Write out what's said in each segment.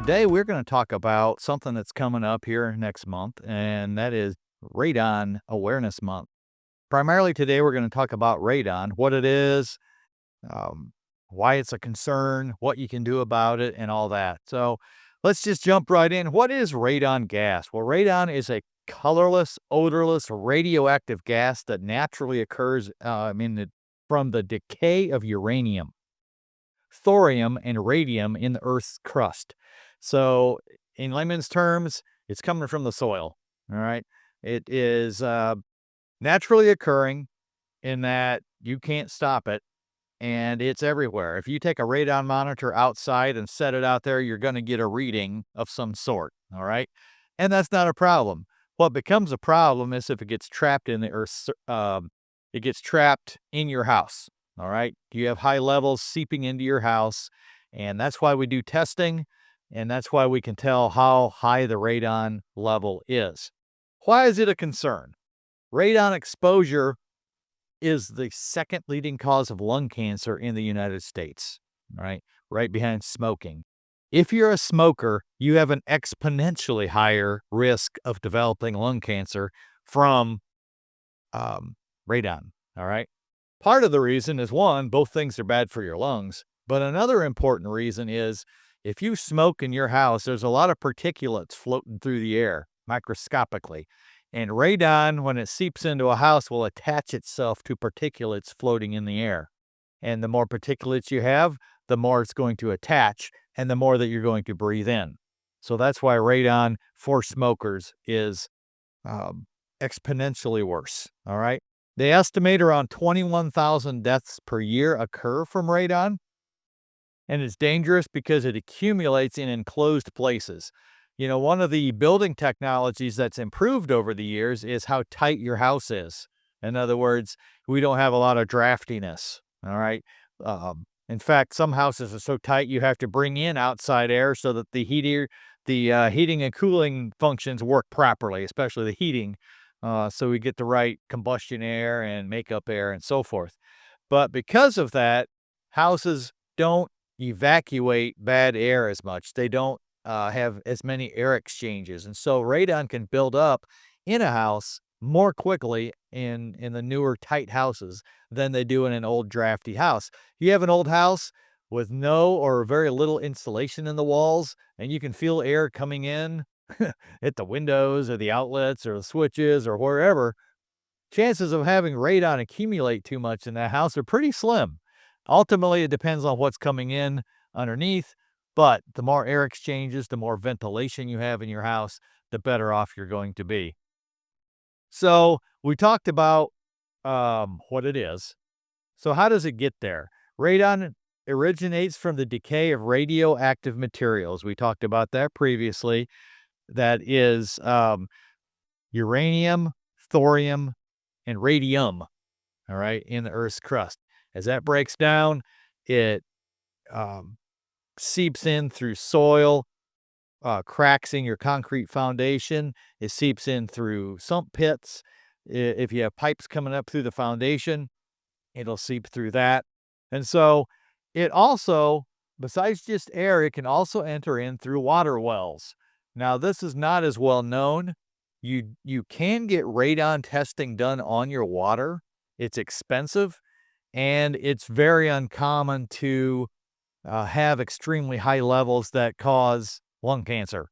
Today we're going to talk about something that's coming up here next month, and that is Radon Awareness Month. Primarily today we're going to talk about radon, what it is, um, why it's a concern, what you can do about it, and all that. So let's just jump right in. What is radon gas? Well, radon is a colorless, odorless, radioactive gas that naturally occurs from the decay of uranium, thorium, and radium in the Earth's crust. So, in layman's terms, it's coming from the soil. All right. It is naturally occurring in that you can't stop it, and it's everywhere. If you take a radon monitor outside and set it out there, you're going to get a reading of some sort. All right. And that's not a problem. What becomes a problem is if it gets trapped in the earth, it gets trapped in your house. All right. You have high levels seeping into your house. And that's why we do testing. And that's why we can tell how high the radon level is. Why is it a concern? Radon exposure is the second leading cause of lung cancer in the United States, right behind smoking. If you're a smoker, you have an exponentially higher risk of developing lung cancer from radon, all right? Part of the reason is, one, both things are bad for your lungs, but another important reason is if you smoke in your house, there's a lot of particulates floating through the air microscopically. And radon, when it seeps into a house, will attach itself to particulates floating in the air. And the more particulates you have, the more it's going to attach and the more that you're going to breathe in. So that's why radon for smokers is exponentially worse. All right. They estimate around 21,000 deaths per year occur from radon. And it's dangerous because it accumulates in enclosed places. You know, one of the building technologies that's improved over the years is how tight your house is. In other words, we don't have a lot of draftiness. All right. In fact, some houses are so tight you have to bring in outside air so that the heating and cooling functions work properly, especially the heating, so we get the right combustion air and makeup air and so forth. But because of that, houses don't evacuate bad air as much. They don't have as many air exchanges. And so radon can build up in a house more quickly in the newer tight houses than they do in an old drafty house. You have an old house with no or very little insulation in the walls, and you can feel air coming in at the windows or the outlets or the switches or wherever. Chances of having radon accumulate too much in that house are pretty slim. Ultimately, it depends on what's coming in underneath, but the more air exchanges, the more ventilation you have in your house, the better off you're going to be. So we talked about what it is. So how does it get there? Radon originates from the decay of radioactive materials. We talked about that previously. That is uranium, thorium, and radium, all right, in the Earth's crust. As that breaks down, it um, seeps in through soil, cracks in your concrete foundation. It seeps in through sump pits. If you have pipes coming up through the foundation, it'll seep through that. And so it also, besides just air, it can also enter in through water wells. Now, this is not as well known. You can get radon testing done on your water. It's expensive, and it's very uncommon to have extremely high levels that cause lung cancer.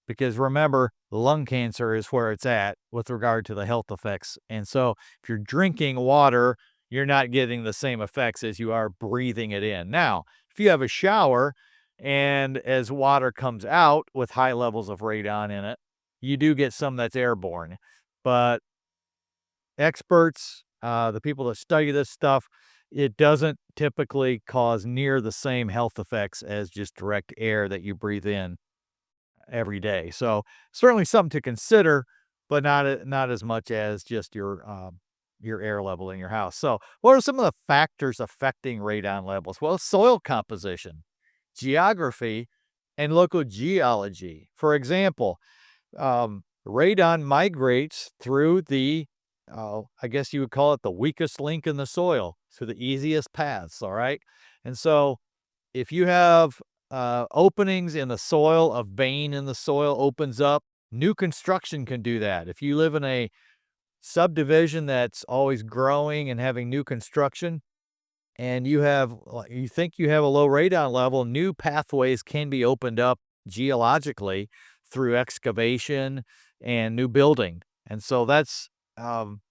Because remember, lung cancer is where it's at with regard to the health effects. And so if you're drinking water, you're not getting the same effects as you are breathing it in. Now, if you have a shower and as water comes out with high levels of radon in it, you do get some that's airborne. But experts, the people that study this stuff, it doesn't typically cause near the same health effects as just direct air that you breathe in every day. So certainly something to consider, but not as much as just your air level in your house. So what are some of the factors affecting radon levels? Well, soil composition, geography, and local geology. For example, radon migrates through the I guess you would call it the weakest link in the soil, so the easiest paths, all right? And so if you have openings in the soil, a vein in the soil opens up. New construction can do that. If you live in a subdivision that's always growing and having new construction, and you think you have a low radon level, new pathways can be opened up geologically through excavation and new building. And so that's um,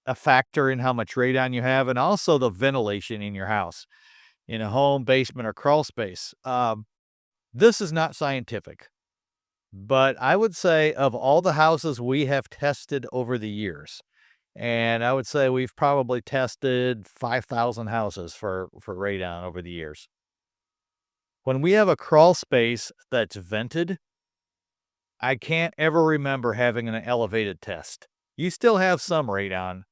a factor in how much radon you have, and also the ventilation in your house, in a home, basement, or crawl space. This is not scientific, but I would say of all the houses we have tested over the years, and I would say we've probably tested 5,000 houses for radon over the years. When we have a crawl space that's vented, I can't ever remember having an elevated test. You still have some radon,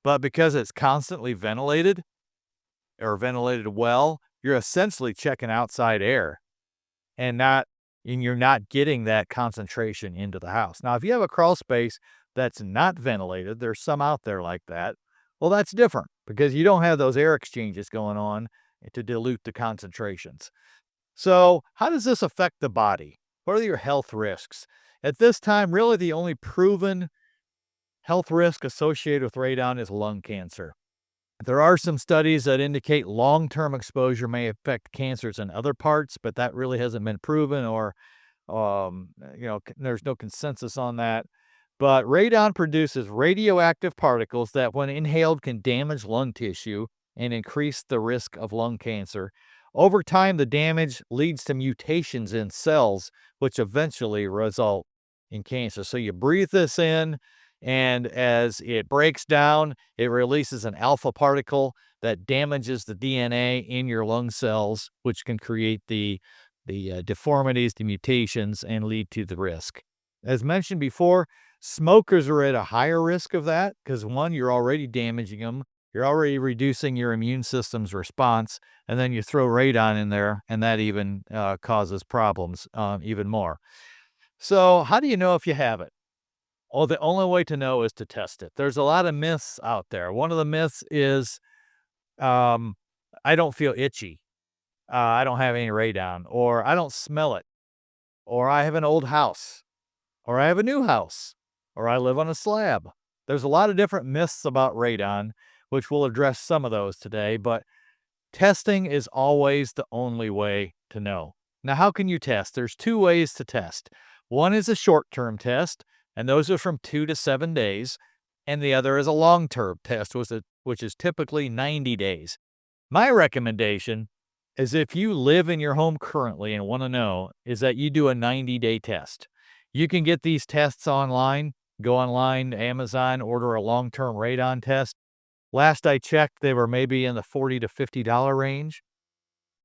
but because it's constantly ventilated or ventilated well, you're essentially checking outside air and not and you're not getting that concentration into the house. Now, if you have a crawl space that's not ventilated, there's some out there like that. Well, that's different because you don't have those air exchanges going on to dilute the concentrations. So, how does this affect the body? What are your health risks? At this time, really the only proven health risk associated with radon is lung cancer. There are some studies that indicate long-term exposure may affect cancers in other parts, but that really hasn't been proven or there's no consensus on that. But radon produces radioactive particles that, when inhaled, can damage lung tissue and increase the risk of lung cancer. Over time, the damage leads to mutations in cells, which eventually result in cancer. So you breathe this in, and as it breaks down, it releases an alpha particle that damages the DNA in your lung cells, which can create the deformities, the mutations, and lead to the risk. As mentioned before, smokers are at a higher risk of that because, one, you're already damaging them. You're already reducing your immune system's response, and then you throw radon in there, and that even causes problems even more. So how do you know if you have it? Well, the only way to know is to test it. There's a lot of myths out there. One of the myths is, um, I don't feel itchy. I don't have any radon, or I don't smell it, or I have an old house, or I have a new house, or I live on a slab. There's a lot of different myths about radon, which we'll address some of those today, but testing is always the only way to know. Now, how can you test? There's two ways to test. One is a short-term test, and those are from 2 to 7 days, and the other is a long-term test, which is typically 90 days. My recommendation is, if you live in your home currently and want to know, is that you do a 90-day test. You can get these tests online. Go online to Amazon, order a long-term radon test. Last I checked, they were maybe in the $40 to $50 range.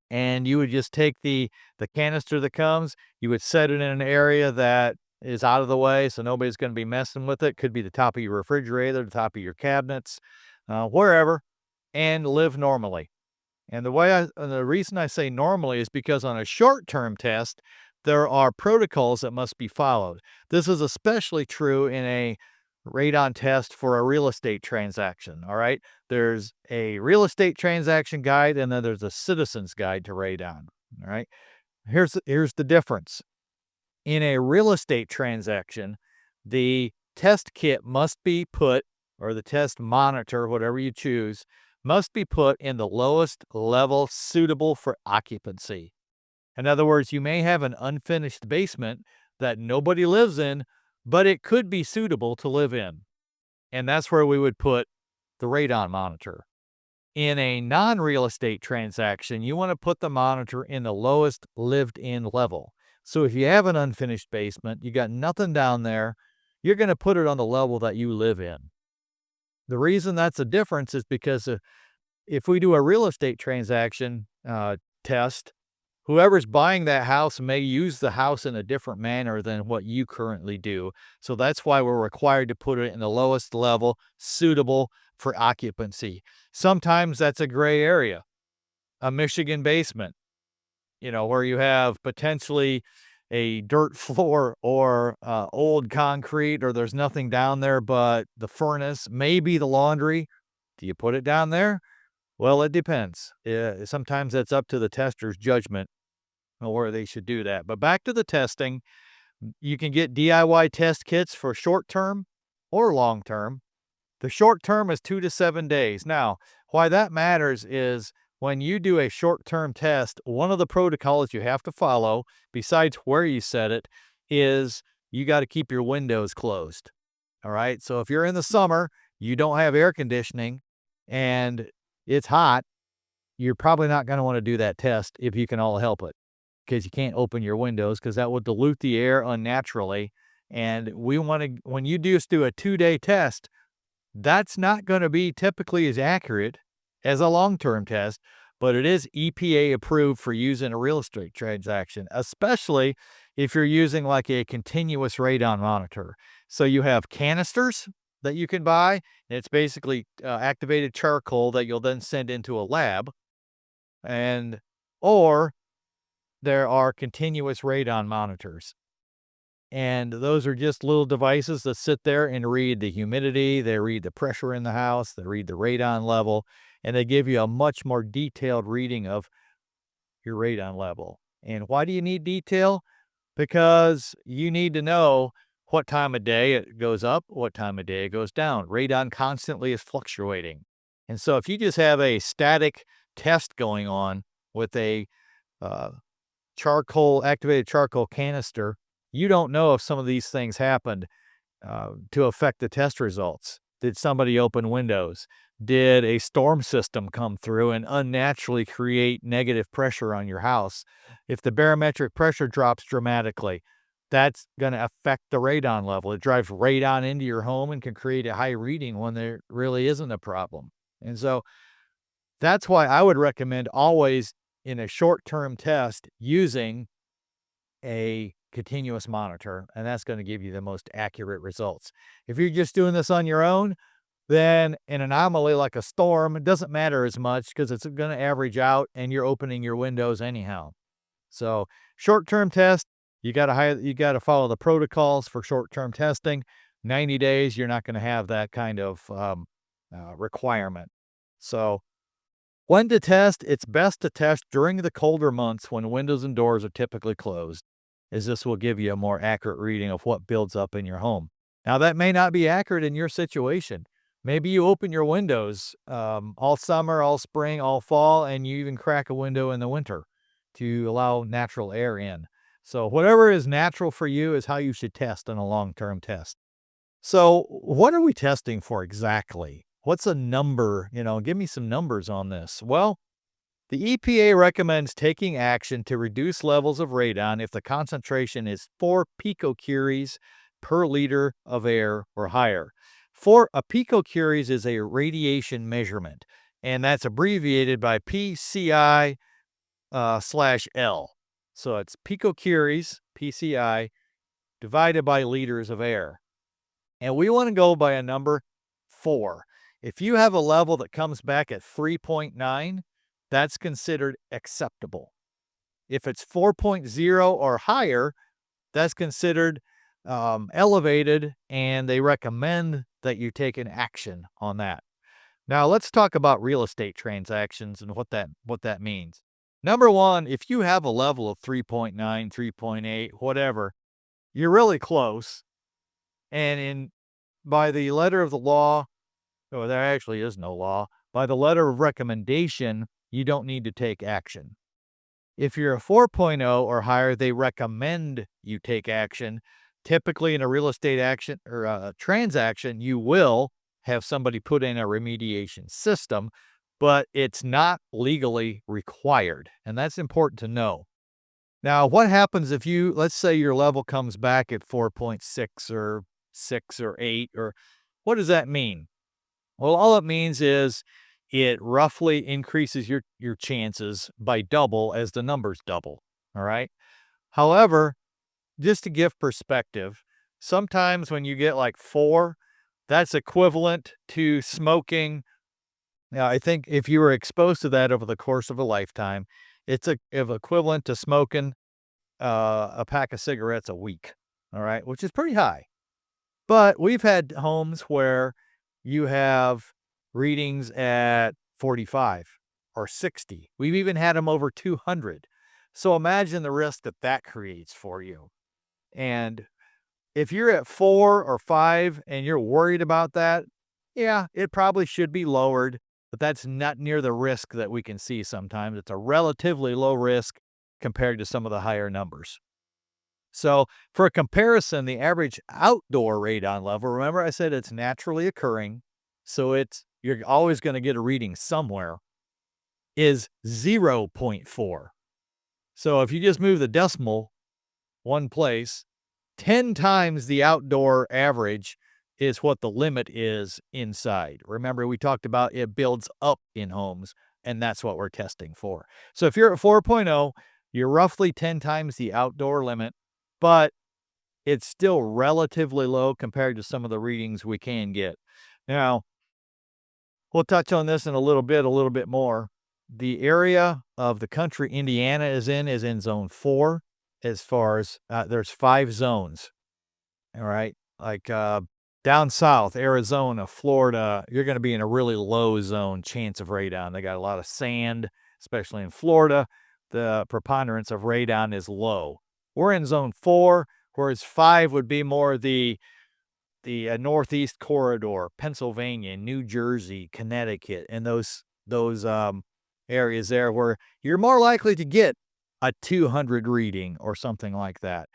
And you would just take the canister that comes, you would set it in an area that is out of the way, so nobody's going to be messing with it. Could be the top of your refrigerator, the top of your cabinets, wherever, and live normally. And the reason I say normally is because on a short-term test, there are protocols that must be followed. This is especially true in a radon test for a real estate transaction, all right? There's a real estate transaction guide, and then there's a citizen's guide to radon, all right? Here's the difference. In a real estate transaction, the test kit must be put, or the test monitor, whatever you choose, must be put in the lowest level suitable for occupancy. In other words, you may have an unfinished basement that nobody lives in, but it could be suitable to live in. And that's where we would put the radon monitor. In a non-real estate transaction, you want to put the monitor in the lowest lived-in level. So if you have an unfinished basement, you got nothing down there, you're going to put it on the level that you live in. The reason that's a difference is because if we do a real estate transaction test, whoever's buying that house may use the house in a different manner than what you currently do. So that's why we're required to put it in the lowest level suitable for occupancy. Sometimes that's a gray area, a Michigan basement, where you have potentially a dirt floor or old concrete, or there's nothing down there but the furnace, maybe the laundry. Do you put it down there? Well, it depends. Sometimes that's up to the tester's judgment. where they should do that. But back to the testing, you can get DIY test kits for short term or long term. The short term is 2 to 7 days. Now, why that matters is when you do a short term test, one of the protocols you have to follow, besides where you set it, is you got to keep your windows closed. All right. So if you're in the summer, you don't have air conditioning and it's hot, you're probably not going to want to do that test if you can all help it, because you can't open your windows because that would dilute the air unnaturally. And we want to, when you just do a 2-day test, that's not going to be typically as accurate as a long-term test, but it is EPA approved for use in a real estate transaction, especially if you're using like a continuous radon monitor. So you have canisters that you can buy, and it's basically activated charcoal that you'll then send into a lab, and or there are continuous radon monitors. And those are just little devices that sit there and read the humidity, they read the pressure in the house, they read the radon level, and they give you a much more detailed reading of your radon level. And why do you need detail? Because you need to know what time of day it goes up, what time of day it goes down. Radon constantly is fluctuating. And so if you just have a static test going on with a uh, activated charcoal canister, you don't know if some of these things happened to affect the test results. Did somebody open windows? Did a storm system come through and unnaturally create negative pressure on your house? If the barometric pressure drops dramatically, that's going to affect the radon level. It drives radon into your home and can create a high reading when there really isn't a problem. And so that's why I would recommend always in a short-term test using a continuous monitor, and that's going to give you the most accurate results. If you're just doing this on your own, then an anomaly like a storm, it doesn't matter as much because it's going to average out and you're opening your windows anyhow. So short-term test, you got to follow the protocols for short-term testing. 90 days, you're not going to have that kind of requirement. So when to test, it's best to test during the colder months when windows and doors are typically closed, as this will give you a more accurate reading of what builds up in your home. Now, that may not be accurate in your situation. Maybe you open your windows all summer, all spring, all fall, and you even crack a window in the winter to allow natural air in. So whatever is natural for you is how you should test in a long-term test. So what are we testing for exactly? What's a number? Give me some numbers on this. Well, the EPA recommends taking action to reduce levels of radon if the concentration is 4 picocuries per liter of air or higher. A picocuries is a radiation measurement, and that's abbreviated by PCI slash L. So it's picocuries, PCI, divided by liters of air. And we want to go by a number 4. If you have a level that comes back at 3.9, that's considered acceptable. If it's 4.0 or higher, that's considered elevated, and they recommend that you take an action on that. Now, let's talk about real estate transactions and what that means. Number one, if you have a level of 3.9, 3.8, whatever, you're really close. And by the letter of the law, or there actually is no law, by the letter of recommendation, you don't need to take action. If you're a 4.0 or higher, they recommend you take action. Typically in a real estate action or a transaction, you will have somebody put in a remediation system, but it's not legally required. And that's important to know. Now, what happens if let's say your level comes back at 4.6 or 6 or 8, or what does that mean? Well, all it means is it roughly increases your chances by double as the numbers double. All right. However, just to give perspective, sometimes when you get like 4, that's equivalent to smoking. Now, I think if you were exposed to that over the course of a lifetime, it's equivalent to smoking a pack of cigarettes a week. All right. Which is pretty high. But we've had homes where you have readings at 45 or 60. We've even had them over 200. So imagine the risk that that creates for you. And if you're at 4 or 5 and you're worried about that, yeah, it probably should be lowered, but that's not near the risk that we can see sometimes. It's a relatively low risk compared to some of the higher numbers. So, for a comparison, the average outdoor radon level, remember I said it's naturally occurring, so you're always going to get a reading somewhere, is zero point 0.4. So, if you just move the decimal one place, 10 times the outdoor average is what the limit is inside. Remember, we talked about it builds up in homes, and that's what we're testing for. So if you're at 4.0, you're roughly 10 times the outdoor limit, but it's still relatively low compared to some of the readings we can get. Now, we'll touch on this in a little bit more. The area of the country Indiana is in zone 4 as far as there's 5 zones. All right. Like, down south, Arizona, Florida, you're gonna be in a really low zone chance of radon. They got a lot of sand, especially in Florida. The preponderance of radon is low. We're in zone 4, whereas 5 would be more the Northeast corridor, Pennsylvania, New Jersey, Connecticut, and those areas there where you're more likely to get a 200 reading or something like that.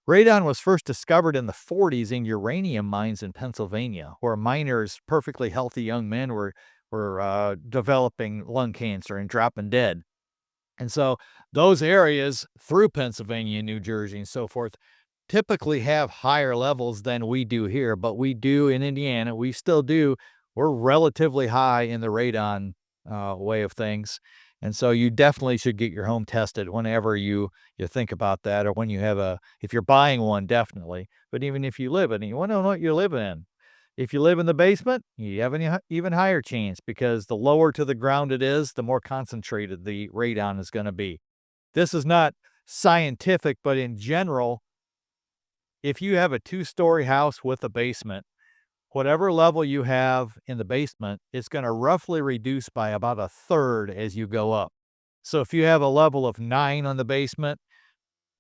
Radon was first discovered in the 40s in uranium mines in Pennsylvania, where miners, perfectly healthy young men, were developing lung cancer and dropping dead. And so those areas through Pennsylvania, New Jersey, and so forth typically have higher levels than we do here, but we do in Indiana. We still do. We're relatively high in the radon way of things. And so you definitely should get your home tested whenever you think about that, or when you have if you're buying one, definitely. But even if you live in it, you want to know what you're living in. If you live in the basement, you have an even higher chance because the lower to the ground it is, the more concentrated the radon is going to be. This is not scientific, but in general, if you have a 2-story house with a basement, whatever level you have in the basement, it's gonna roughly reduce by about a third as you go up. So if you have a level of 9 on the basement,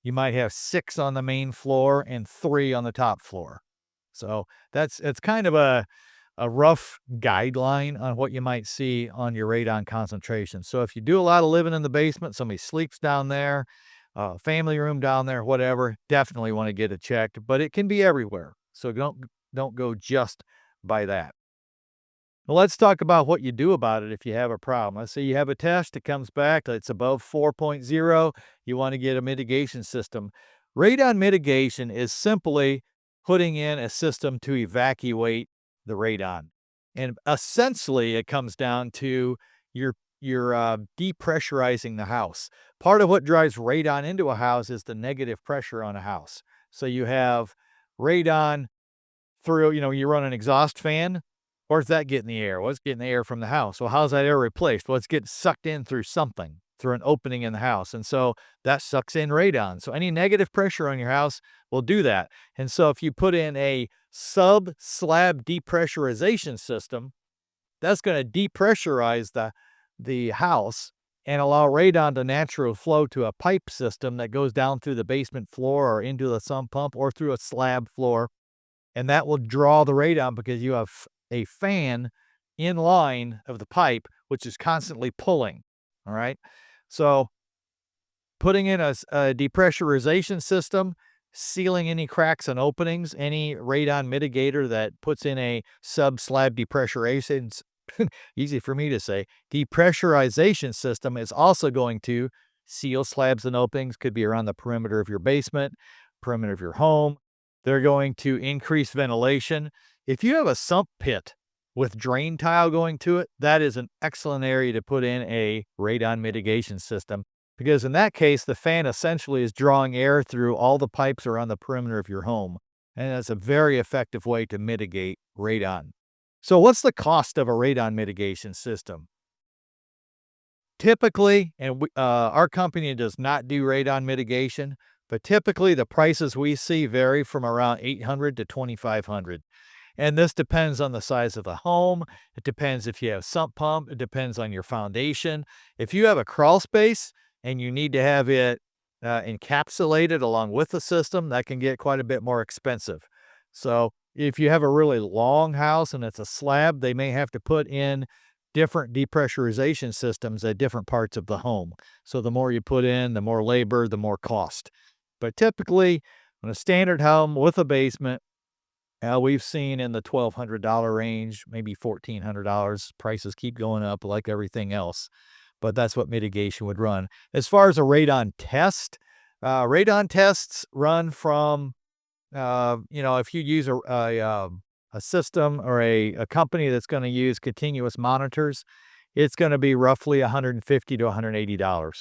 you might have 6 on the main floor and 3 on the top floor. So it's kind of a rough guideline on what you might see on your radon concentration. So if you do a lot of living in the basement, somebody sleeps down there, family room down there, whatever, definitely want to get it checked, but it can be everywhere. So don't go just by that. Well, let's talk about what you do about it if you have a problem. Let's say you have a test, it comes back, it's above 4.0, you want to get a mitigation system. Radon mitigation is simply putting in a system to evacuate the radon. And essentially, it comes down to you're depressurizing the house. Part of what drives radon into a house is the negative pressure on a house. So you have radon through, you run an exhaust fan. Where's that getting the air? Well, it's getting the air from the house. Well, how's that air replaced? Well, it's getting sucked in through something, through an opening in the house. And so that sucks in radon. So any negative pressure on your house will do that. And so if you put in a sub-slab depressurization system, that's going to depressurize the house and allow radon to naturally flow to a pipe system that goes down through the basement floor or into the sump pump or through a slab floor. And that will draw the radon because you have a fan in line of the pipe, which is constantly pulling. All right. So putting in a depressurization system, sealing any cracks and openings, any radon mitigator that puts in a sub-slab depressurization, easy for me to say, depressurization system is also going to seal slabs and openings, could be around the perimeter of your basement, perimeter of your home. They're going to increase ventilation. If you have a sump pit with drain tile going to it, that is an excellent area to put in a radon mitigation system because in that case, the fan essentially is drawing air through all the pipes around the perimeter of your home. And that's a very effective way to mitigate radon. So what's the cost of a radon mitigation system? Typically, and our company does not do radon mitigation, but typically the prices we see vary from around $800 to $2,500. And this depends on the size of the home. It depends if you have sump pump. It depends on your foundation. If you have a crawl space and you need to have it encapsulated along with the system, that can get quite a bit more expensive. So if you have a really long house and it's a slab, they may have to put in different depressurization systems at different parts of the home. So the more you put in, the more labor, the more cost. But typically, on a standard home with a basement, we've seen in the $1,200 range, maybe $1,400. Prices keep going up like everything else, but that's what mitigation would run. As far as a radon test, radon tests run from, if you use a system or a company that's going to use continuous monitors, it's going to be roughly $150 to $180.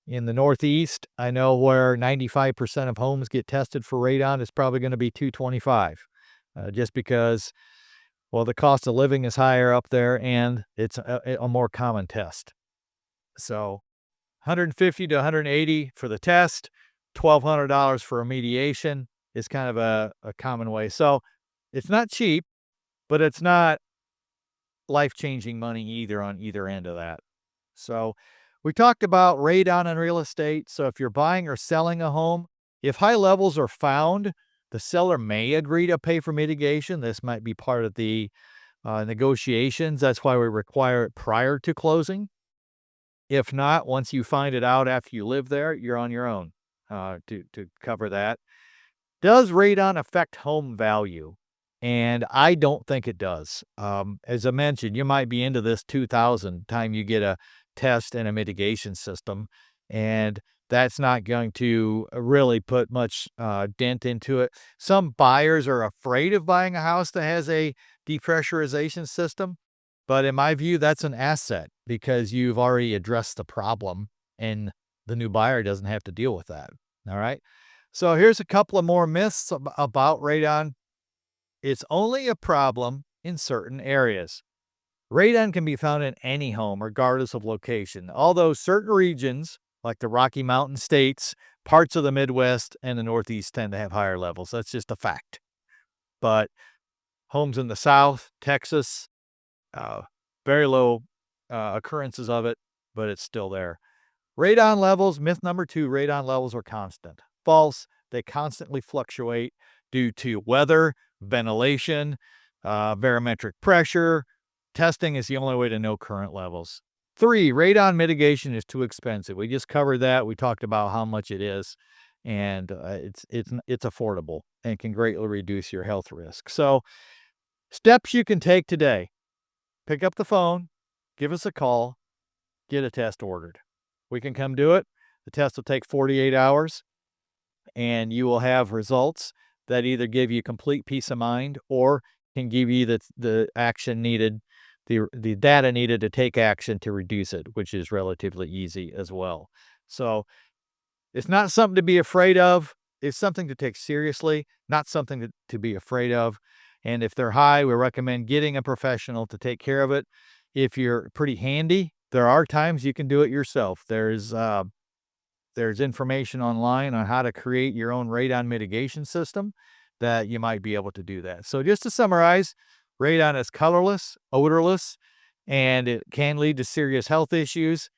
In the Northeast, I know where 95% of homes get tested for radon, it's probably going to be $225, just because, well, the cost of living is higher up there and it's a more common test. So 150 to 180 for the test, $1,200 for a mediation is kind of a common way. So it's not cheap, but it's not life-changing money either on either end of that. So we talked about radon in real estate. So if you're buying or selling a home, if high levels are found, the seller may agree to pay for mitigation. This might be part of the negotiations. That's why we require it prior to closing. If not, once you find it out after you live there, you're on your own to cover that. Does radon affect home value? And I don't think it does. As I mentioned, you might be into this 2000 time you get a test and a mitigation system, and that's not going to really put much dent into it. Some buyers are afraid of buying a house that has a depressurization system, but in my view, that's an asset because you've already addressed the problem and the new buyer doesn't have to deal with that. All right. So here's a couple of more myths about radon. It's only a problem in certain areas. Radon can be found in any home, regardless of location, although certain regions, like the Rocky Mountain states, parts of the Midwest, and the Northeast tend to have higher levels. That's just a fact. But homes in the South, Texas, uh, very low occurrences of it, but it's still there. Radon levels, myth number 2, radon levels are constant. False. They constantly fluctuate due to weather, ventilation, barometric pressure. Testing is the only way to know current levels. 3, radon mitigation is too expensive. We just covered that. We talked about how much it is, and it's affordable and can greatly reduce your health risk. So, steps you can take today: pick up the phone, give us a call, get a test ordered. We can come do it. The test will take 48 hours, and you will have results that either give you complete peace of mind or can give you the action needed, the data needed to take action to reduce it, which is relatively easy as well. So it's not something to be afraid of. It's something to take seriously, not something to be afraid of. And if they're high, we recommend getting a professional to take care of it. If you're pretty handy, there are times you can do it yourself. There's information online on how to create your own radon mitigation system that you might be able to do that. So just to summarize, radon is colorless, odorless, and it can lead to serious health issues.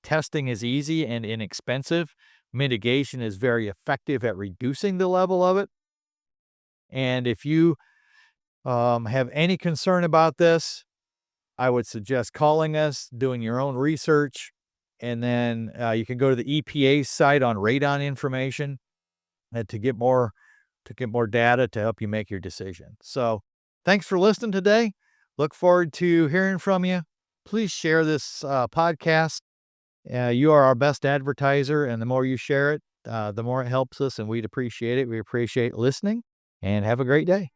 Testing is easy and inexpensive. Mitigation is very effective at reducing the level of it. And if you have any concern about this, I would suggest calling us, doing your own research, and then you can go to the EPA site on radon information to get more data to help you make your decision. So, thanks for listening today. Look forward to hearing from you. Please share this podcast. You are our best advertiser, and the more you share it, the more it helps us, and we'd appreciate it. We appreciate listening, and have a great day.